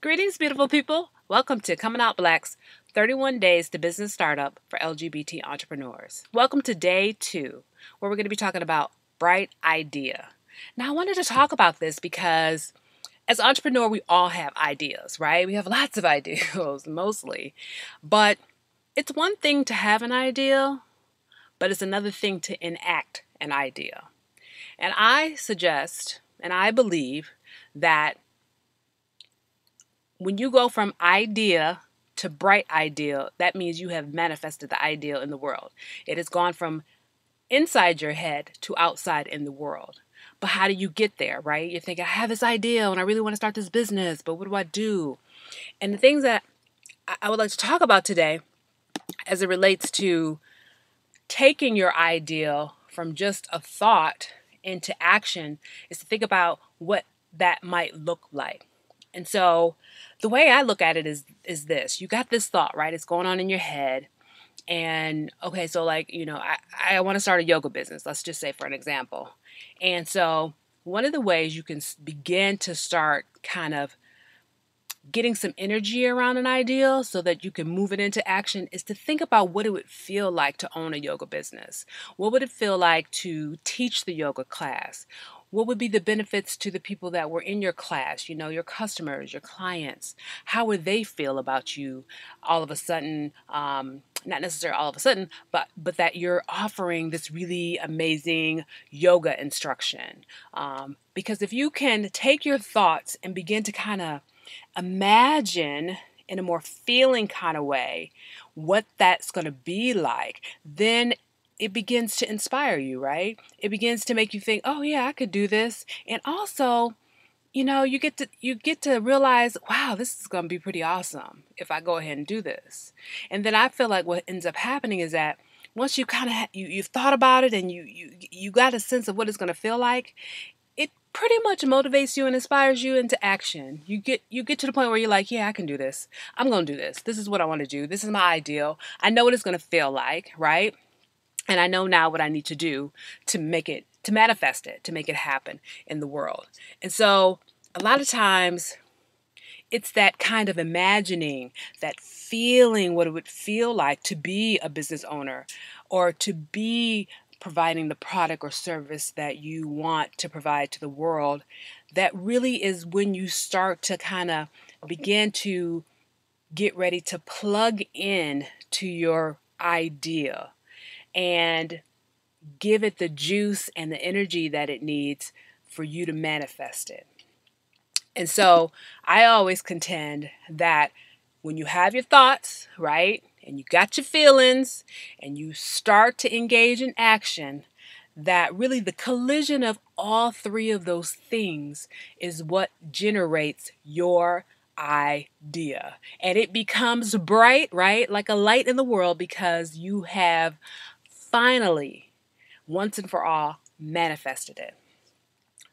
Greetings, beautiful people. Welcome to Coming Out Black's 31 Days to Business Startup for LGBT Entrepreneurs. Welcome to day 2, where we're going to be talking about bright idea. Now, I wanted to talk about this because as entrepreneur, we all have ideas, right? We have lots of ideas, mostly. But it's one thing to have an idea, but it's another thing to enact an idea. And I suggest, and I believe that when you go from idea to bright ideal, that means you have manifested the ideal in the world. It has gone from inside your head to outside in the world. But how do you get there, right? You think, I have this idea and I really want to start this business, but what do I do? And the things that I would like to talk about today as it relates to taking your ideal from just a thought into action is to think about what that might look like. And so the way I look at it is this. You got this thought, right? It's going on in your head. And okay, so I want to start a yoga business. Let's just say for an example. And so one of the ways you can begin to start kind of getting some energy around an ideal so that you can move it into action is to think about what it would feel like to own a yoga business. What would it feel like to teach the yoga class? What would be the benefits to the people that were in your class, your customers, your clients? How would they feel about you all of a sudden, not necessarily all of a sudden, but that you're offering this really amazing yoga instruction? Because if you can take your thoughts and begin to kind of imagine in a more feeling kind of way what that's going to be like, then it begins to inspire you, right? It begins to make you think, oh yeah, I could do this. And also, you get to realize, wow, this is going to be pretty awesome if I go ahead and do this. And then I feel like what ends up happening is that once you kind of you've thought about it and you got a sense of what it's going to feel like, it pretty much motivates you and inspires you into action. You get to the point where you're like, yeah, I can do this. I'm going to do this. This is what I want to do. This is my ideal. I know what it's going to feel like, right? And I know now what I need to do to manifest it, to make it happen in the world. And so a lot of times it's that kind of imagining, that feeling what it would feel like to be a business owner or to be providing the product or service that you want to provide to the world. That really is when you start to kind of begin to get ready to plug in to your idea and give it the juice and the energy that it needs for you to manifest it. And so I always contend that when you have your thoughts, right, and you got your feelings, and you start to engage in action, that really the collision of all three of those things is what generates your idea. And it becomes bright, right, like a light in the world, because you have finally, once and for all, manifested it.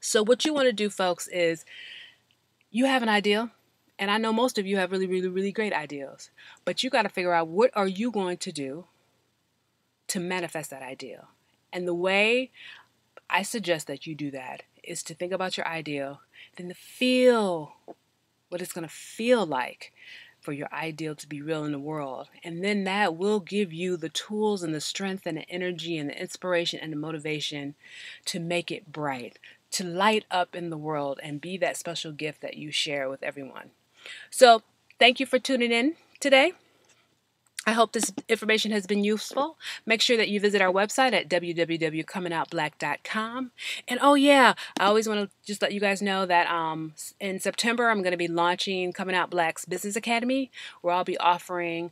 So what you want to do, folks, is you have an idea, and I know most of you have really, really, really great ideas, but you got to figure out what are you going to do to manifest that ideal. And the way I suggest that you do that is to think about your ideal, then to feel what it's going to feel like for your ideal to be real in the world. And then that will give you the tools and the strength and the energy and the inspiration and the motivation to make it bright, to light up in the world and be that special gift that you share with everyone. So thank you for tuning in today. I hope this information has been useful. Make sure that you visit our website at www.comingoutblack.com. And oh yeah, I always want to just let you guys know that in September I'm going to be launching Coming Out Black's Business Academy, where I'll be offering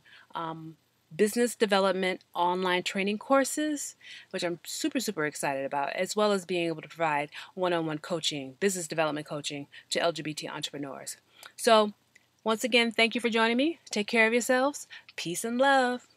business development online training courses, which I'm super, super excited about, as well as being able to provide one-on-one coaching, business development coaching to LGBT entrepreneurs. So once again, thank you for joining me. Take care of yourselves. Peace and love.